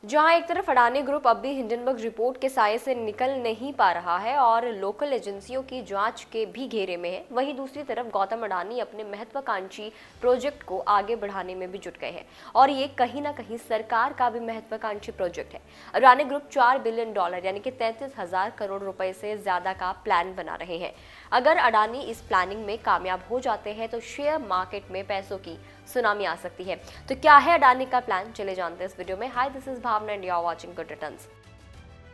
जहां एक तरफ अडानी ग्रुप अब भी हिंडनबर्ग रिपोर्ट के साये से निकल नहीं पा रहा है और लोकल एजेंसियों की जांच के भी घेरे में है, वहीं दूसरी तरफ गौतम अडानी अपने महत्वाकांक्षी प्रोजेक्ट को आगे बढ़ाने में भी जुट गए हैं और ये कहीं ना कहीं सरकार का भी महत्वाकांक्षी प्रोजेक्ट है। अडानी ग्रुप $4 बिलियन यानी कि 33,000 करोड़ रुपए से ज्यादा का प्लान बना रहे हैं। अगर अडानी इस प्लानिंग में कामयाब हो जाते हैं तो शेयर मार्केट में पैसों की सुनामी आ सकती है। तो क्या है अडानी का प्लान, चले जानते हैं इस वीडियो में। Hi, this is Bhavna and you are watching good returns.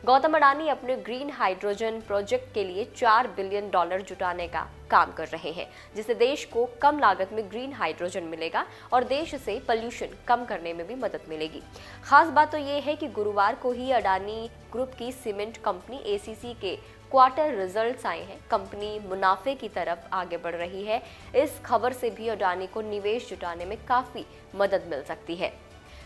Gautam Adani अपने ग्रीन हाइड्रोजन प्रोजेक्ट के लिए $4 बिलियन जुटाने का काम कर रहे हैं, जिससे देश को कम लागत में ग्रीन हाइड्रोजन मिलेगा और देश से पोल्यूशन कम करने में भी मदद मिलेगी। खास बात तो ये है कि गुरुवार को ही अडानी ग्रुप की सीमेंट कंपनी ACC के क्वार्टर रिजल्ट्स आए हैं। कंपनी मुनाफे की तरफ आगे बढ़ रही है। इस खबर से भी अडानी को निवेश जुटाने में काफी मदद मिल सकती है।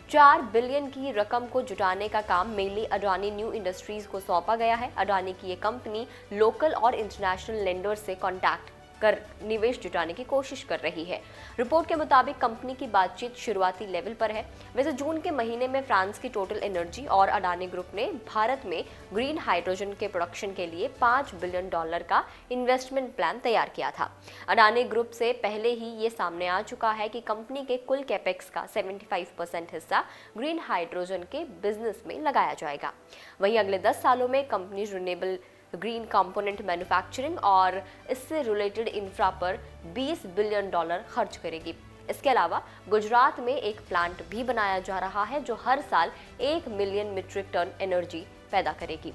4 बिलियन की रकम को जुटाने का काम मेनली अडानी न्यू इंडस्ट्रीज को सौंपा गया है। अडानी की ये कंपनी लोकल और इंटरनेशनल लेंडर से कॉन्टैक्ट कर निवेश जुटाने की कोशिश कर रही है। रिपोर्ट के मुताबिक कंपनी की बातचीत शुरुआती लेवल पर है। वैसे जून के महीने में फ्रांस की टोटल एनर्जी और अडानी ग्रुप ने भारत में ग्रीन हाइड्रोजन के प्रोडक्शन के लिए $5 बिलियन का इन्वेस्टमेंट प्लान तैयार किया था। अडानी ग्रुप से पहले ही ये सामने आ चुका है कि कंपनी के कुल कैपेक्स का 75% हिस्सा ग्रीन हाइड्रोजन के बिजनेस में लगाया जाएगा। वहीं अगले 10 सालों में company renewable green component manufacturing और इससे रिलेटेड इंफ्रा पर $20 बिलियन खर्च करेगी। इसके अलावा गुजरात में एक प्लांट भी बनाया जा रहा है जो हर साल 1 मिलियन मीट्रिक टन एनर्जी पैदा करेगी।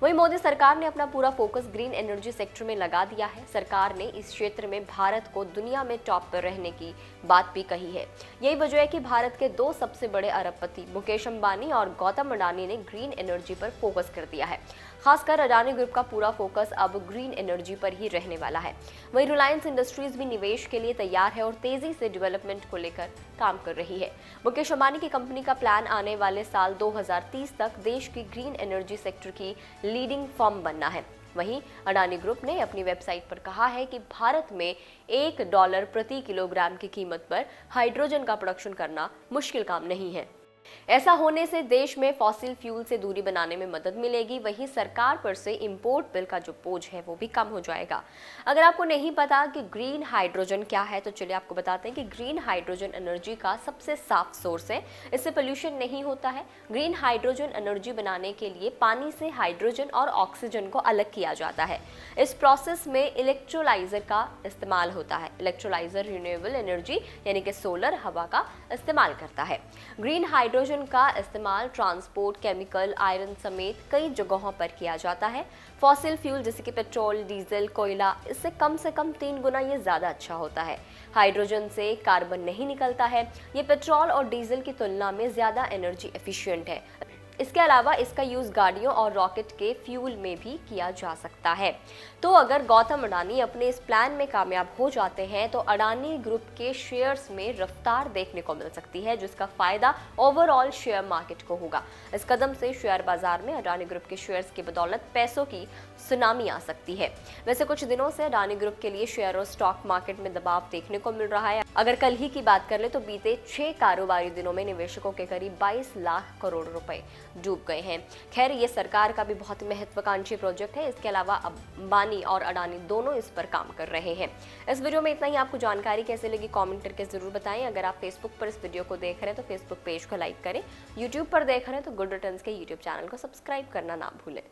वहीं मोदी सरकार ने अपना पूरा फोकस ग्रीन एनर्जी सेक्टर में लगा दिया है। सरकार ने इस क्षेत्र में भारत को दुनिया में टॉप पर रहने की बात भी कही है। यही वजह है कि भारत के 2 सबसे बड़े अरबपति मुकेश अंबानी और गौतम अडानी ने ग्रीन एनर्जी पर फोकस कर दिया है। खासकर अडानी ग्रुप का पूरा फोकस अब ग्रीन एनर्जी पर ही रहने वाला है। वहीं रिलायंस इंडस्ट्रीज भी निवेश के लिए तैयार है और तेजी से डेवलपमेंट को लेकर काम कर रही है। मुकेश अंबानी की कंपनी का प्लान आने वाले साल 2030 तक देश की ग्रीन एनर्जी सेक्टर की लीडिंग फर्म बनना है। वहीं अडानी ग्रुप ने अपनी वेबसाइट पर कहा है कि भारत में $1 प्रति किलोग्राम की कीमत पर हाइड्रोजन का प्रोडक्शन करना मुश्किल काम नहीं है। ऐसा होने से देश में फॉसिल फ्यूल से दूरी बनाने में मदद मिलेगी। वहीं सरकार पर से इंपोर्ट बिल का जो बोझ है वो भी कम हो जाएगा। अगर आपको नहीं पता कि ग्रीन हाइड्रोजन क्या है तो चलिए आपको बताते हैं कि ग्रीन हाइड्रोजन एनर्जी का सबसे साफ सोर्स है। इससे पोल्यूशन नहीं होता है। ग्रीन हाइड्रोजन एनर्जी बनाने के लिए पानी से हाइड्रोजन और ऑक्सीजन को अलग किया जाता है। इस प्रोसेस में इलेक्ट्रोलाइजर का इस्तेमाल होता है। इलेक्ट्रोलाइजर रिन्यूएबल एनर्जी यानी कि सोलर हवा का इस्तेमाल करता है। ग्रीन हाइड्रोजन का इस्तेमाल ट्रांसपोर्ट, केमिकल, आयरन समेत कई जगहों पर किया जाता है। फॉसिल फ्यूल जैसे कि पेट्रोल, डीजल, कोयला, इससे कम से कम 3 गुना ये ज्यादा अच्छा होता है। हाइड्रोजन से कार्बन नहीं निकलता है। ये पेट्रोल और डीजल की तुलना में ज्यादा एनर्जी एफिशिएंट है। इसके अलावा इसका यूज गाड़ियों और रॉकेट के फ्यूल में भी किया जा सकता है। तो अगर गौतम अडानी अपने इस प्लान में कामयाब हो जाते हैं तो अडानी ग्रुप के शेयर्स में रफ्तार देखने को मिल सकती है, जिसका फायदा ओवरऑल शेयर मार्केट को होगा। इस कदम से शेयर बाजार में अडानी ग्रुप के शेयर्स की बदौलत पैसों की सुनामी आ सकती है। वैसे कुछ दिनों से अडानी ग्रुप के लिए शेयर और स्टॉक मार्केट में दबाव देखने को मिल रहा है। अगर कल ही की बात कर ले तो बीते 6 कारोबारी दिनों में निवेशकों के करीब 22 लाख करोड़ रुपए डूब गए हैं। खैर, ये सरकार का भी बहुत महत्वाकांक्षी प्रोजेक्ट है। इसके अलावा अंबानी और अडानी दोनों इस पर काम कर रहे हैं। इस वीडियो में इतना ही। आपको जानकारी कैसे लगी कमेंट करके जरूर बताएं। अगर आप फेसबुक पर इस वीडियो को देख रहे हैं तो फेसबुक पेज को लाइक करें। यूट्यूब पर देख रहे हैं तो गुड रिटर्न्स के यूट्यूब चैनल को सब्सक्राइब करना ना भूलें।